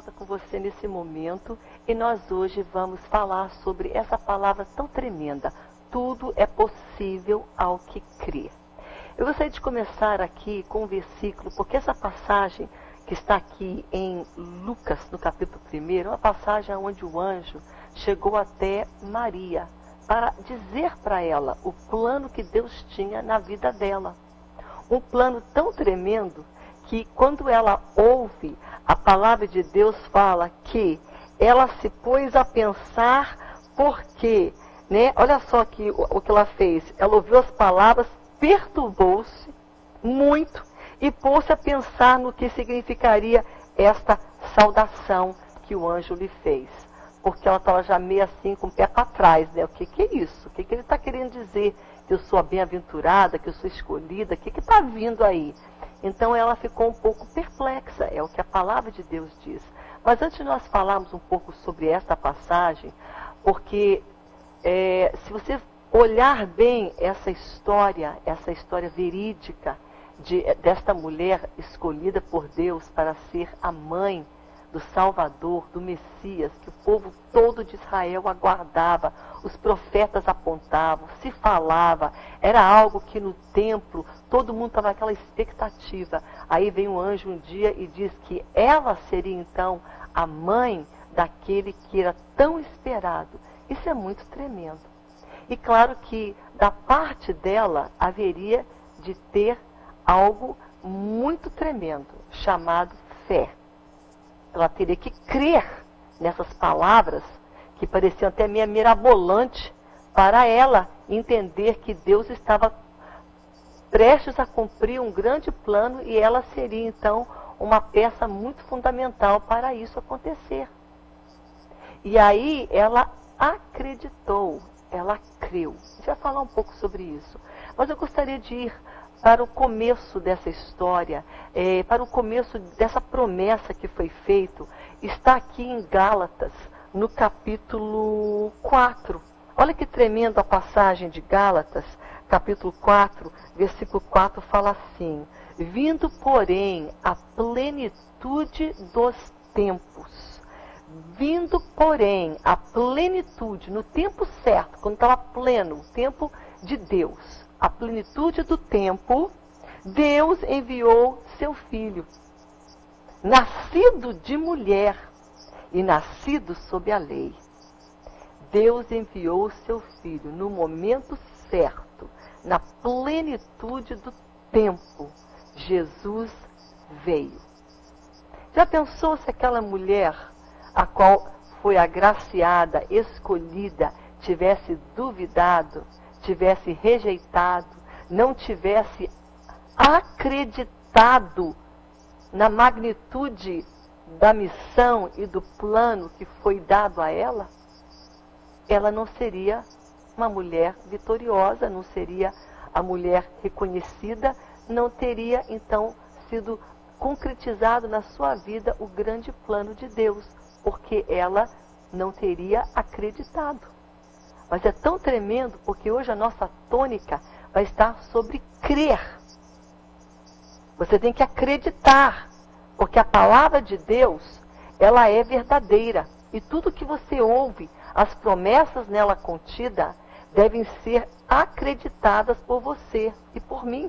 volta com você nesse momento e nós hoje vamos falar sobre essa palavra tão tremenda. Tudo é possível ao que crê. Eu gostaria de começar aqui com um versículo, porque essa passagem que está aqui em Lucas, no capítulo 1, é uma passagem onde o anjo chegou até Maria para dizer para ela o plano que Deus tinha na vida dela. Um plano tão tremendo que quando ela ouve, a palavra de Deus fala que ela se pôs a pensar porque, né? Olha só aqui o que ela fez. Ela ouviu as palavras, perturbou-se muito e pôs-se a pensar no que significaria esta saudação que o anjo lhe fez. Porque ela estava já meio assim, com o pé para trás, né? O que é isso? O que ele está querendo dizer? Que eu sou a bem-aventurada, que eu sou escolhida, o que está vindo aí? Então ela ficou um pouco perplexa, é o que a palavra de Deus diz. Mas antes de nós falarmos um pouco sobre esta passagem, porque se você olhar bem essa história verídica desta mulher escolhida por Deus para ser a mãe do Salvador, do Messias, que o povo todo de Israel aguardava, os profetas apontavam, se falava, era algo que no templo todo mundo estava naquela expectativa. Aí vem um anjo um dia e diz que ela seria então a mãe daquele que era tão esperado. Isso é muito tremendo. E claro que da parte dela haveria de ter algo muito tremendo, chamado fé. Ela teria que crer nessas palavras, que pareciam até meio mirabolantes, para ela entender que Deus estava prestes a cumprir um grande plano e ela seria, então, uma peça muito fundamental para isso acontecer. E aí ela acreditou, ela creu. A gente vai falar um pouco sobre isso. Mas eu gostaria de ir para o começo dessa história, para o começo dessa promessa que foi feita, está aqui em Gálatas, no capítulo 4. Olha que tremenda a passagem de Gálatas, capítulo 4, versículo 4, fala assim: vindo, porém, a plenitude dos tempos. Vindo, porém, a plenitude, no tempo certo, quando estava pleno, o tempo de Deus, a plenitude do tempo, Deus enviou seu filho, nascido de mulher e nascido sob a lei. Deus enviou seu filho no momento certo, na plenitude do tempo. Jesus veio. Já pensou se aquela mulher, a qual foi agraciada, escolhida, tivesse duvidado, tivesse rejeitado, não tivesse acreditado na magnitude da missão e do plano que foi dado a ela? Ela não seria uma mulher vitoriosa, não seria a mulher reconhecida, não teria então sido concretizado na sua vida o grande plano de Deus, porque ela não teria acreditado. Mas é tão tremendo porque hoje a nossa tônica vai estar sobre crer. Você tem que acreditar, porque a palavra de Deus, ela é verdadeira. E tudo que você ouve, as promessas nela contidas, devem ser acreditadas por você e por mim.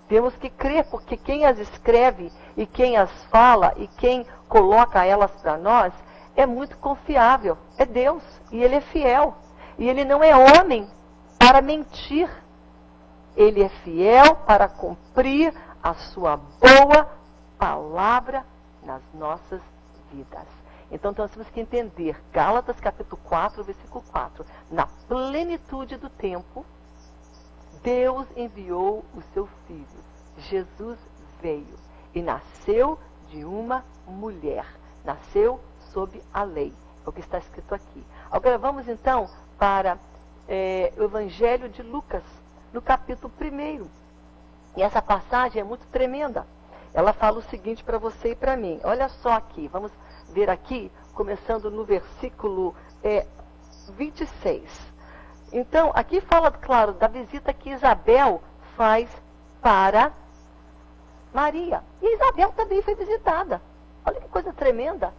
Temos que crer, porque quem as escreve e quem as fala e quem coloca elas para nós é muito confiável. É Deus e Ele é fiel. E Ele não é homem para mentir. Ele é fiel para cumprir a sua boa palavra nas nossas vidas. Então nós temos que entender, Gálatas capítulo 4, versículo 4. Na plenitude do tempo, Deus enviou o seu Filho. Jesus veio e nasceu de uma mulher. Nasceu sob a lei. É o que está escrito aqui. Agora vamos então para o Evangelho de Lucas, no capítulo 1. E essa passagem é muito tremenda. Ela fala o seguinte para você e para mim. Olha só aqui, vamos ver aqui, começando no versículo 26. Então, aqui fala, claro, da visita que Isabel faz para Maria. E Isabel também foi visitada. Olha que coisa tremenda.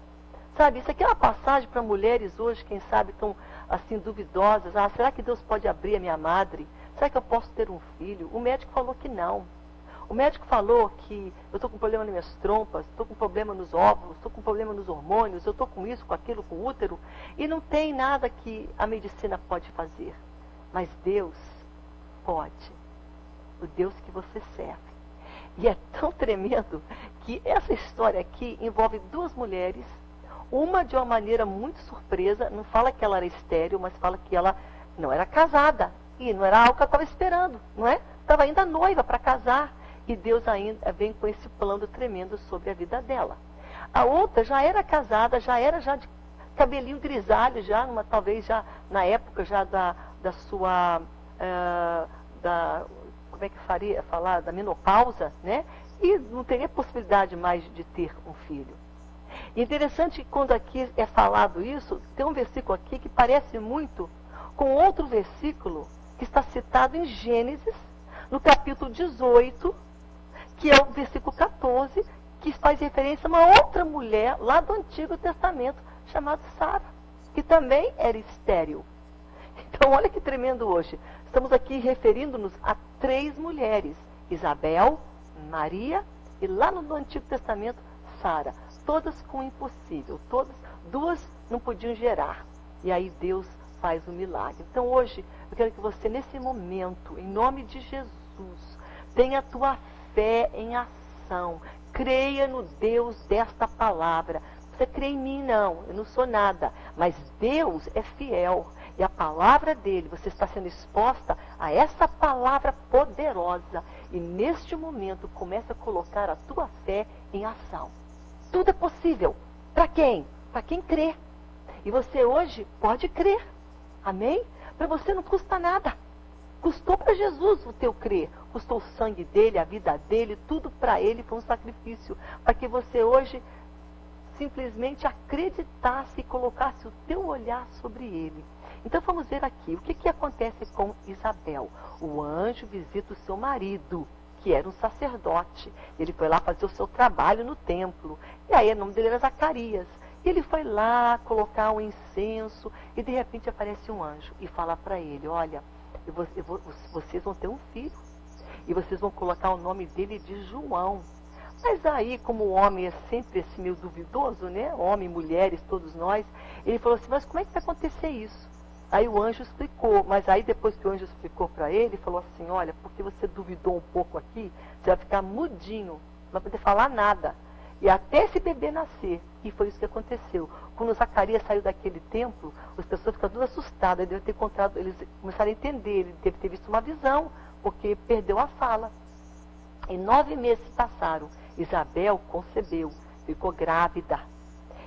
Sabe, isso aqui é uma passagem para mulheres hoje, quem sabe, estão assim, duvidosas. Ah, será que Deus pode abrir a minha madre? Será que eu posso ter um filho? O médico falou que não. O médico falou que eu estou com problema nas minhas trompas, estou com problema nos óvulos, estou com problema nos hormônios, eu estou com isso, com aquilo, com o útero, e não tem nada que a medicina pode fazer. Mas Deus pode. O Deus que você serve. E é tão tremendo que essa história aqui envolve duas mulheres, uma de uma maneira muito surpresa, não fala que ela era estéril, mas fala que ela não era casada, e não era algo que ela estava esperando, não é? Estava ainda noiva para casar. E Deus ainda vem com esse plano tremendo sobre a vida dela. A outra já era casada, já era de cabelinho grisalho, talvez já na época já da sua, como é que falar, da menopausa, né? E não teria possibilidade mais de ter um filho. E interessante que quando aqui é falado isso, tem um versículo aqui que parece muito com outro versículo que está citado em Gênesis, no capítulo 18, que é o versículo 14, que faz referência a uma outra mulher lá do Antigo Testamento, chamada Sara, que também era estéril. Então, olha que tremendo hoje. Estamos aqui referindo-nos a 3 mulheres, Isabel, Maria e lá no Antigo Testamento, Sara. Todas com impossível, duas não podiam gerar. E aí Deus faz o milagre. Então, hoje, eu quero que você, nesse momento, em nome de Jesus, tenha a tua fé em ação. Creia no Deus desta palavra. Você crê em mim? Não, eu não sou nada. Mas Deus é fiel. E a palavra dele, você está sendo exposta a essa palavra poderosa. E neste momento, começa a colocar a tua fé em ação. Tudo é possível. Para quem? Para quem crê. E você hoje pode crer. Amém? Para você não custa nada. Custou para Jesus o teu crer. Custou o sangue dele, a vida dele, tudo para ele foi um sacrifício. Para que você hoje simplesmente acreditasse e colocasse o teu olhar sobre ele. Então vamos ver aqui, o que acontece com Isabel? O anjo visita o seu marido, que era um sacerdote. Ele foi lá fazer o seu trabalho no templo. E aí o nome dele era Zacarias. E ele foi lá colocar um incenso e de repente aparece um anjo e fala para ele, olha, vocês vão ter um filho e vocês vão colocar o nome dele de João. Mas aí, como o homem é sempre esse meio duvidoso, né? Homem, mulheres, todos nós, ele falou assim, mas como é que vai acontecer isso? Aí o anjo explicou, mas aí depois que o anjo explicou para ele, ele falou assim, olha, porque você duvidou um pouco aqui, você vai ficar mudinho, não vai poder falar nada. E até esse bebê nascer. E foi isso que aconteceu. Quando Zacarias saiu daquele templo, as pessoas ficaram todas assustadas. Eles começaram a entender, ele deve ter visto uma visão, porque perdeu a fala. E 9 meses passaram. Isabel concebeu, ficou grávida.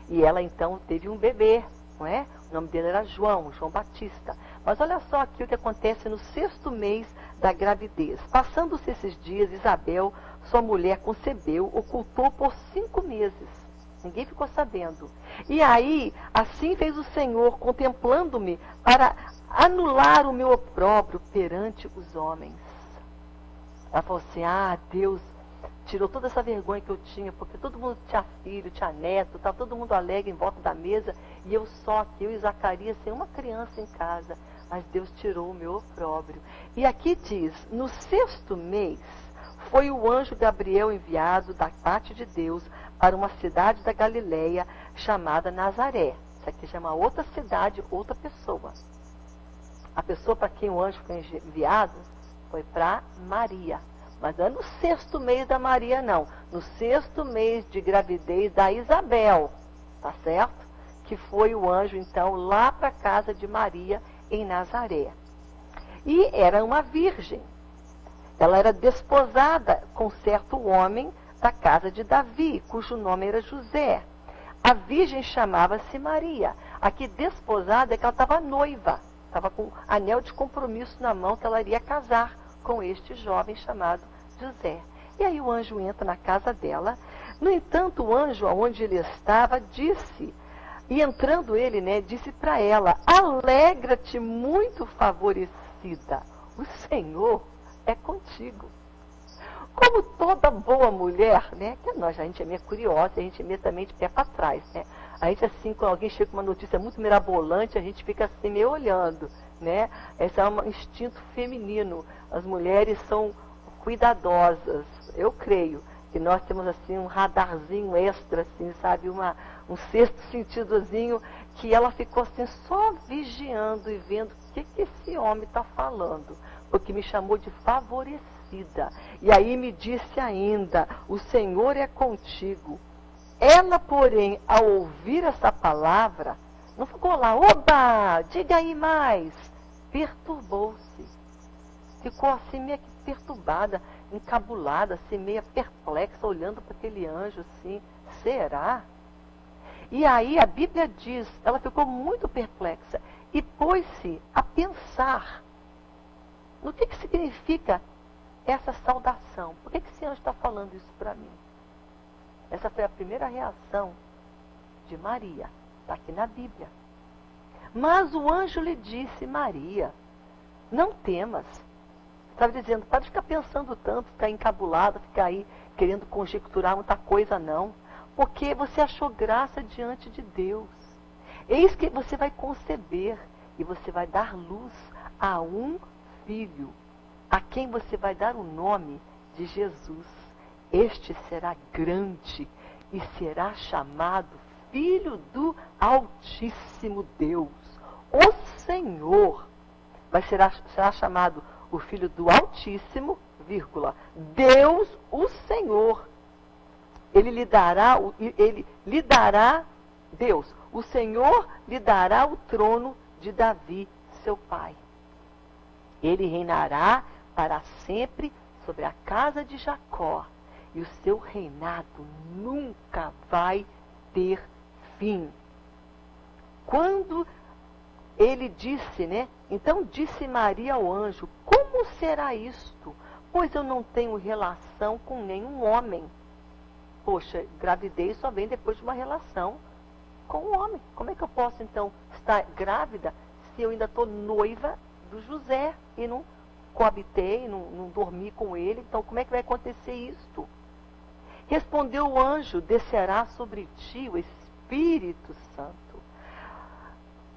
E ela então teve um bebê, não é? O nome dele era João Batista. Mas olha só aqui o que acontece no 6º mês da gravidez. Passando-se esses dias, Isabel, sua mulher, concebeu, ocultou por 5 meses. Ninguém ficou sabendo. E aí, assim fez o Senhor, contemplando-me, para anular o meu opróbrio perante os homens. Ela falou assim, Deus tirou toda essa vergonha que eu tinha, porque todo mundo tinha filho, tinha neto, estava todo mundo alegre em volta da mesa, e eu só aqui, eu e Zacarias, sem uma criança em casa. Mas Deus tirou o meu opróbrio. E aqui diz, no 6º mês, foi o anjo Gabriel enviado da parte de Deus para uma cidade da Galileia chamada Nazaré. Isso aqui chama outra cidade, outra pessoa. A pessoa para quem o anjo foi enviado foi para Maria. Mas não é no 6º mês da Maria, não. No 6º mês de gravidez da Isabel. Tá certo? Que foi o anjo, então, lá para a casa de Maria, em Nazaré. E era uma virgem. Ela era desposada com certo homem da casa de Davi, cujo nome era José. A virgem chamava-se Maria. Aqui, desposada, é que ela estava noiva. Estava com anel de compromisso na mão, que ela iria casar com este jovem chamado José. E aí o anjo entra na casa dela. No entanto, o anjo, aonde ele estava, disse, e entrando ele, né, disse para ela, alegra-te, muito favorecida, o Senhor é contigo. Como toda boa mulher, né, que a gente é meio curiosa, a gente é meio também de pé para trás, né? A gente, assim, quando alguém chega com uma notícia muito mirabolante, a gente fica assim, meio olhando, né? Esse é um instinto feminino. As mulheres são cuidadosas. Eu creio que nós temos, assim, um radarzinho extra, assim, sabe? Um sexto sentidozinho, que ela ficou, assim, só vigiando e vendo o que esse homem está falando. Porque me chamou de favorecida. E aí me disse ainda, o Senhor é contigo. Ela, porém, ao ouvir essa palavra, não ficou lá, oba, diga aí mais. Perturbou-se. Ficou assim meio que perturbada, encabulada, assim meio perplexa, olhando para aquele anjo assim, será? E aí a Bíblia diz, ela ficou muito perplexa e pôs-se a pensar no que significa essa saudação. Por que esse anjo está falando isso para mim? Essa foi a primeira reação de Maria. Está aqui na Bíblia. Mas o anjo lhe disse, Maria, não temas. Estava dizendo, para de ficar pensando tanto, ficar encabulada, ficar aí querendo conjecturar muita coisa, não. Porque você achou graça diante de Deus. Eis que você vai conceber e você vai dar luz a um filho, a quem você vai dar o nome de Jesus. Este será grande e será chamado Filho do Altíssimo Deus. O Senhor será chamado o Filho do Altíssimo, vírgula, Deus o Senhor. Ele lhe dará, Deus, o Senhor lhe dará o trono de Davi, seu pai. Ele reinará para sempre sobre a casa de Jacó, e o seu reinado nunca vai ter fim. Quando ele disse, né? Então disse Maria ao anjo, como será isto? Pois eu não tenho relação com nenhum homem. Poxa, gravidez só vem depois de uma relação com um homem. Como é que eu posso, então, estar grávida se eu ainda estou noiva do José e não coabitei, não dormi com ele? Então, como é que vai acontecer isto? Respondeu o anjo, descerá sobre ti o Espírito Santo,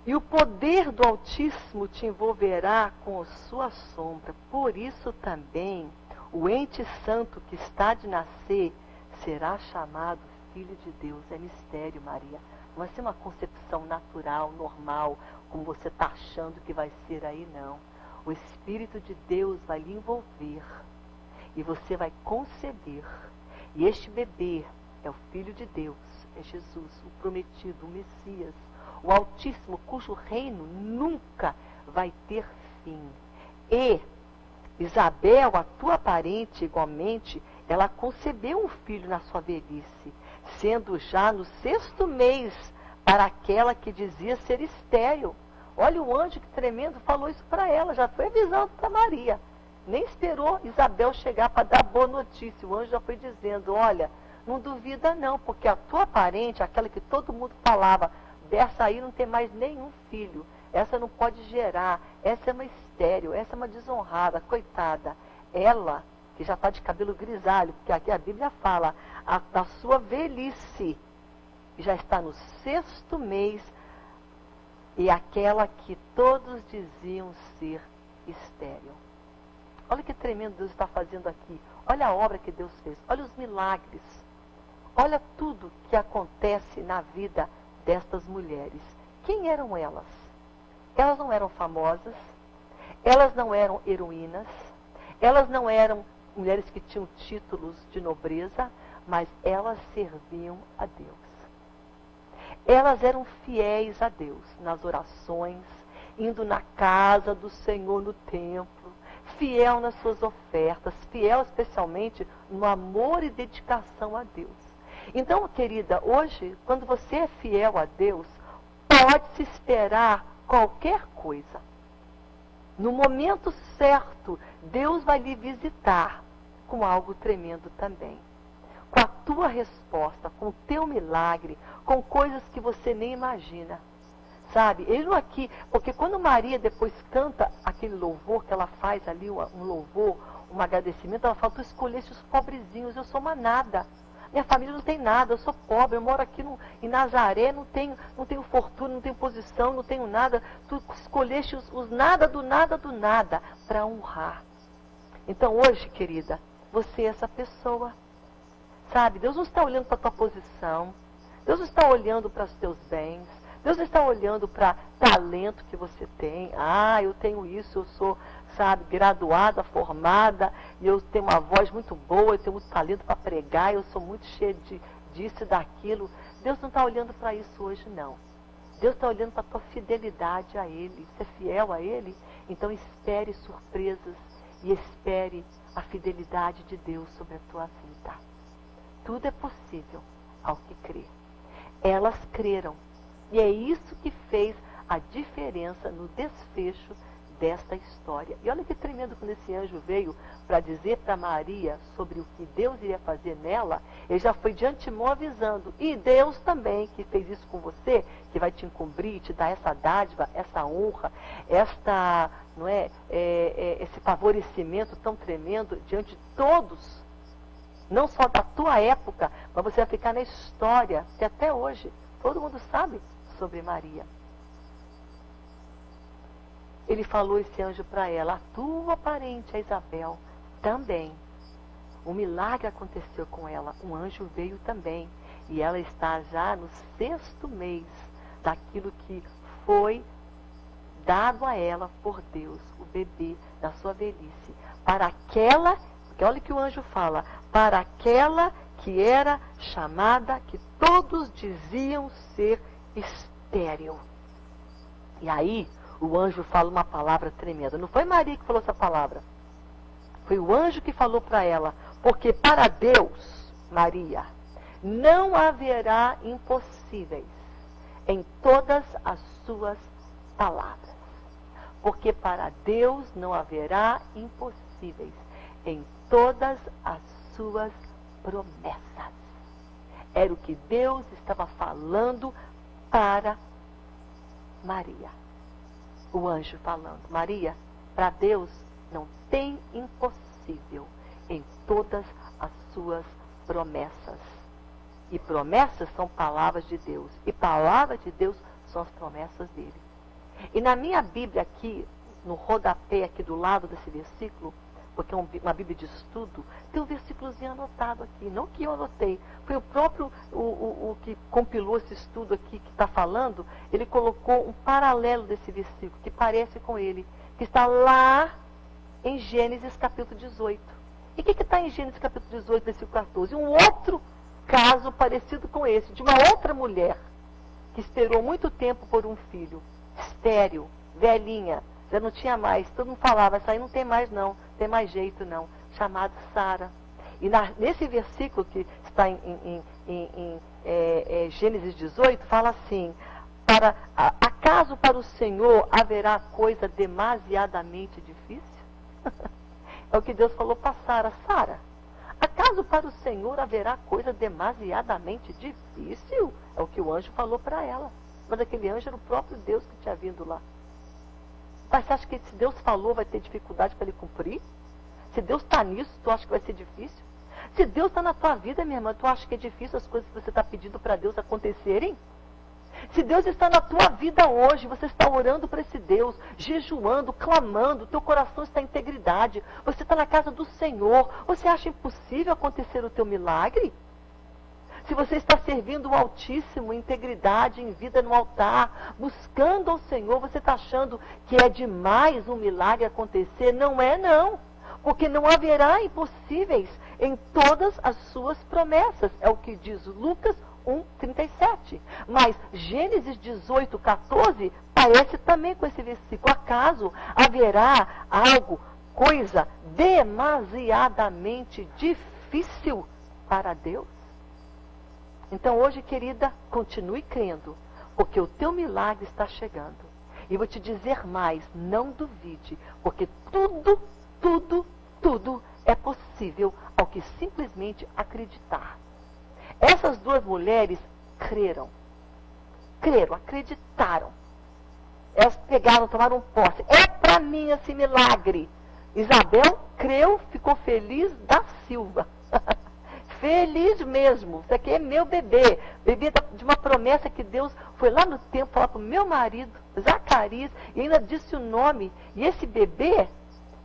e o poder do Altíssimo te envolverá com a sua sombra. Por isso também, o ente santo que está de nascer será chamado Filho de Deus. É mistério, Maria. Não vai ser uma concepção natural, normal, como você está achando que vai ser aí, não. O Espírito de Deus vai lhe envolver e você vai conceber. E este bebê é o Filho de Deus, é Jesus, o prometido, o Messias, o Altíssimo, cujo reino nunca vai ter fim. E Isabel, a tua parente, igualmente, ela concebeu um filho na sua velhice, sendo já no 6º mês para aquela que dizia ser estéril. Olha o anjo que tremendo falou isso para ela, já foi avisando para Maria. Nem esperou Isabel chegar para dar boa notícia. O anjo já foi dizendo, olha, não duvida não, porque a tua parente, aquela que todo mundo falava, dessa aí não tem mais nenhum filho. Essa não pode gerar, essa é uma estéril, essa é uma desonrada, coitada. Ela, que já está de cabelo grisalho, porque aqui a Bíblia fala, da sua velhice, já está no 6º mês, e aquela que todos diziam ser estéril. Olha que tremendo Deus está fazendo aqui. Olha a obra que Deus fez. Olha os milagres. Olha tudo que acontece na vida destas mulheres. Quem eram elas? Elas não eram famosas. Elas não eram heroínas. Elas não eram mulheres que tinham títulos de nobreza. Mas elas serviam a Deus. Elas eram fiéis a Deus nas orações, indo na casa do Senhor no templo, fiel nas suas ofertas, fiel especialmente no amor e dedicação a Deus. Então, querida, hoje, quando você é fiel a Deus, pode-se esperar qualquer coisa. No momento certo, Deus vai lhe visitar com algo tremendo também. Com a tua resposta, com o teu milagre, com coisas que você nem imagina. Sabe? Ele não aqui, porque quando Maria depois canta aquele louvor que ela faz ali, um louvor, um agradecimento, ela fala, tu escolheste os pobrezinhos, eu sou uma nada. minha família não tem nada, eu sou pobre, eu moro aqui em Nazaré, não tenho fortuna, não tenho posição, não tenho nada. Tu escolheste os nada do nada do nada para honrar. Então hoje, querida, você é essa pessoa. Sabe, Deus não está olhando para a tua posição, Deus não está olhando para os teus bens, Deus não está olhando para talento que você tem. Ah, eu tenho isso, eu sou, sabe, graduada, formada, e eu tenho uma voz muito boa, eu tenho muito talento para pregar, eu sou muito cheia disso e daquilo. Deus não está olhando para isso hoje, não. Deus está olhando para a tua fidelidade a Ele. Você é fiel a Ele? Então espere surpresas e espere a fidelidade de Deus sobre a tua vida. Tudo é possível ao que crê. Elas creram. E é isso que fez a diferença no desfecho desta história. E olha que tremendo quando esse anjo veio para dizer para Maria sobre o que Deus iria fazer nela. Ele já foi de antemão avisando. E Deus também, que fez isso com você, que vai te encobrir, te dar essa dádiva, essa honra, esse favorecimento tão tremendo diante de todos. Não só da tua época, mas você vai ficar na história, que até hoje todo mundo sabe sobre Maria. Ele falou esse anjo para ela, a tua parente, a Isabel, também. Um milagre aconteceu com ela, um anjo veio também. E ela está já no 6º mês daquilo que foi dado a ela por Deus, o bebê da sua velhice. Para aquela, porque olha o que o anjo fala, para aquela que era chamada, que todos diziam ser estéril. E aí, o anjo fala uma palavra tremenda. Não foi Maria que falou essa palavra. Foi o anjo que falou para ela. Porque para Deus, Maria, não haverá impossíveis em todas as suas palavras. Porque para Deus não haverá impossíveis em todas as suas promessas. Era o que Deus estava falando para Maria. O anjo falando, Maria, para Deus não tem impossível em todas as suas promessas. E promessas são palavras de Deus. E palavras de Deus são as promessas dele. E na minha Bíblia aqui, no rodapé aqui do lado desse versículo, porque é uma Bíblia de estudo, tem um versículozinho anotado aqui. Não que eu anotei, foi o próprio, o que compilou esse estudo aqui, que está falando, ele colocou um paralelo desse versículo, que parece com ele, que está lá em Gênesis capítulo 18. E o que está em Gênesis capítulo 18, versículo 14? Um outro caso parecido com esse, de uma outra mulher, que esperou muito tempo por um filho, estéril, velhinha, já não tinha mais, todo mundo falava, essa aí não tem mais não, tem mais jeito não, chamado Sara. E nesse versículo que está em Gênesis 18, fala assim, acaso para o Senhor haverá coisa demasiadamente difícil? É o que Deus falou para Sara. Sara, acaso para o Senhor haverá coisa demasiadamente difícil? É o que o anjo falou para ela. Mas aquele anjo era o próprio Deus que tinha vindo lá. Mas você acha que se Deus falou, vai ter dificuldade para ele cumprir? Se Deus está nisso, tu acha que vai ser difícil? Se Deus está na tua vida, minha irmã, tu acha que é difícil as coisas que você está pedindo para Deus acontecerem? Se Deus está na tua vida hoje, você está orando para esse Deus, jejuando, clamando, teu coração está em integridade, você está na casa do Senhor, você acha impossível acontecer o teu milagre? Se você está servindo o Altíssimo, em integridade, em vida no altar, buscando ao Senhor, você está achando que é demais um milagre acontecer? Não é, não. Porque não haverá impossíveis em todas as suas promessas. É o que diz Lucas 1:37. Mas Gênesis 18:14 parece também com esse versículo. Acaso haverá coisa demasiadamente difícil para Deus? Então hoje, querida, continue crendo, porque o teu milagre está chegando. E vou te dizer mais, não duvide, porque tudo é possível ao que simplesmente acreditar. Essas duas mulheres creram, acreditaram. Elas pegaram, tomaram posse. É para mim esse milagre. Isabel creu, ficou feliz da Silva. feliz mesmo. Isso aqui é meu bebê. Bebê de uma promessa que Deus foi lá no tempo falar para o meu marido, Zacarias, e ainda disse o nome. E esse bebê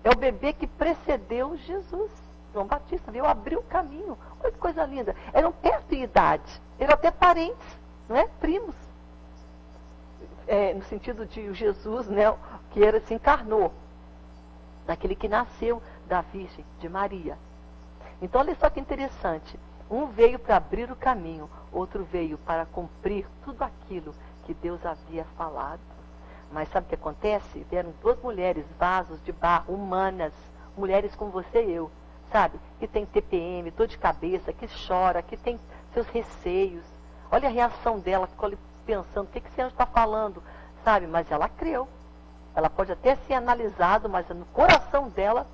é o bebê que precedeu Jesus. João Batista veio abrir o caminho. Olha que coisa linda. Eram perto de idade. Eram até parentes, não é? Primos. No sentido de Jesus, né? Que se encarnou. Daquele que nasceu da Virgem, de Maria. Então, olha só que interessante. Um veio para abrir o caminho, outro veio para cumprir tudo aquilo que Deus havia falado. Mas sabe o que acontece? Vieram duas mulheres, vasos de barro, humanas, mulheres como você e eu, sabe? Que tem TPM, dor de cabeça, que chora, que tem seus receios. Olha a reação dela, ficou ali pensando, o que esse anjo está falando, sabe? Mas ela creu. Ela pode até ser analisada, mas no coração dela,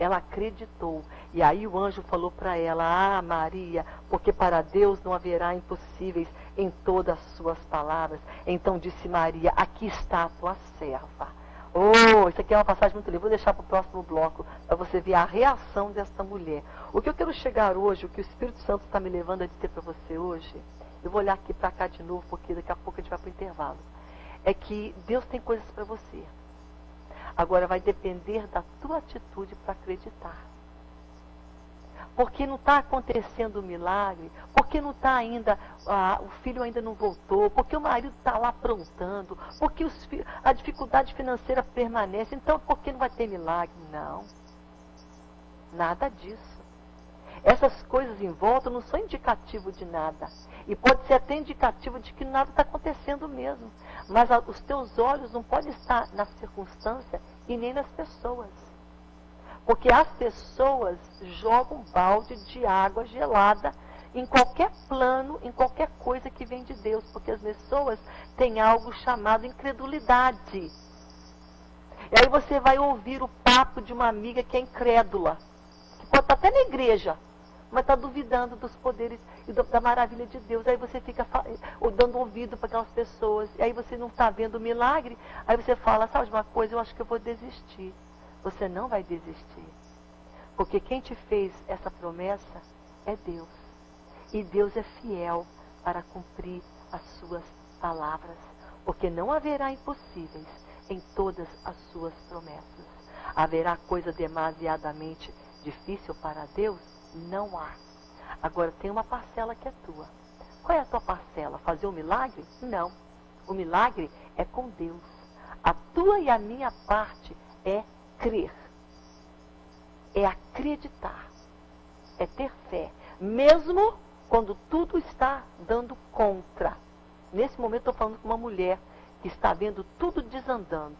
ela acreditou. E aí o anjo falou para ela, ah, Maria, porque para Deus não haverá impossíveis em todas as suas palavras. Então disse Maria, aqui está a tua serva. Oh, isso aqui é uma passagem muito linda. Vou deixar para o próximo bloco, para você ver a reação dessa mulher. O que eu quero chegar hoje, o que o Espírito Santo está me levando a dizer para você hoje, eu vou olhar aqui para cá de novo, porque daqui a pouco a gente vai para o intervalo. É que Deus tem coisas para você. Agora vai depender da tua atitude para acreditar. Porque não está acontecendo o milagre, porque não está ainda, o filho ainda não voltou, porque o marido está lá aprontando, porque a dificuldade financeira permanece, então por que não vai ter milagre? Não. Nada disso. Essas coisas em volta não são indicativo de nada. E pode ser até indicativo de que nada está acontecendo mesmo. Mas os teus olhos não podem estar na circunstância e nem nas pessoas. Porque as pessoas jogam balde de água gelada em qualquer plano, em qualquer coisa que vem de Deus. Porque as pessoas têm algo chamado incredulidade. E aí você vai ouvir o papo de uma amiga que é incrédula. Que pode estar até na igreja, mas está duvidando dos poderes e da maravilha de Deus. Aí você fica dando ouvido para aquelas pessoas. E aí você não está vendo o milagre. Aí você fala, sabe de uma coisa, eu acho que eu vou desistir. Você não vai desistir. Porque quem te fez essa promessa é Deus. E Deus é fiel para cumprir as suas palavras. Porque não haverá impossíveis em todas as suas promessas. Haverá coisa demasiadamente difícil para Deus? Não há. Agora tem uma parcela que é tua. Qual é a tua parcela? Fazer um milagre? Não. O milagre é com Deus. A tua e a minha parte é crer. É acreditar. É ter fé. Mesmo quando tudo está dando contra. Nesse momento estou falando com uma mulher que está vendo tudo desandando.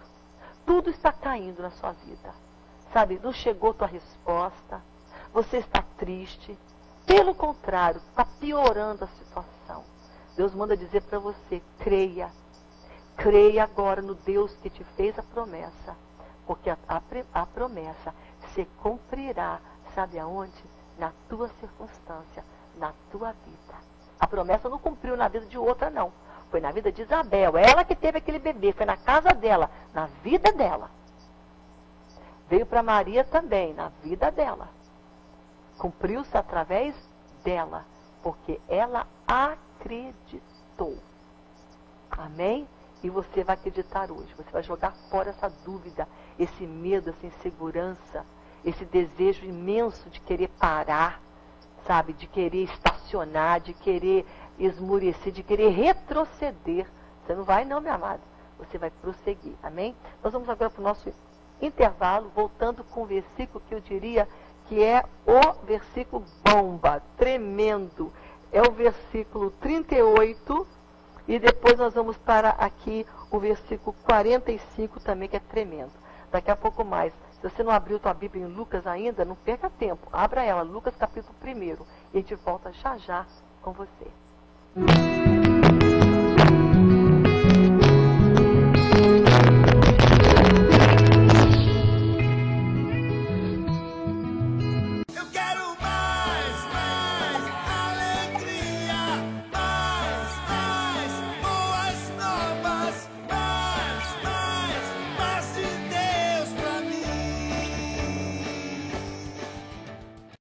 Tudo está caindo na sua vida. Sabe, não chegou tua resposta. Você está triste. Pelo contrário, está piorando a situação. Deus manda dizer para você, creia. Creia agora no Deus que te fez a promessa. Porque a promessa se cumprirá, sabe aonde? Na tua circunstância, na tua vida. A promessa não cumpriu na vida de outra, não. Foi na vida de Isabel. Ela que teve aquele bebê. Foi na casa dela, na vida dela. Veio para Maria também, na vida dela. Cumpriu-se através dela, porque ela acreditou. Amém? E você vai acreditar hoje. Você vai jogar fora essa dúvida, esse medo, essa insegurança, esse desejo imenso de querer parar, sabe? De querer estacionar, de querer esmurecer, de querer retroceder. Você não vai não, minha amada. Você vai prosseguir. Amém? Nós vamos agora para o nosso intervalo, voltando com o versículo que eu diria que é o versículo bomba, tremendo. É o versículo 38, e depois nós vamos para aqui o versículo 45 também, que é tremendo. Daqui a pouco mais. Se você não abriu tua Bíblia em Lucas ainda, não perca tempo. Abra ela, Lucas capítulo 1, e a gente volta já já com você.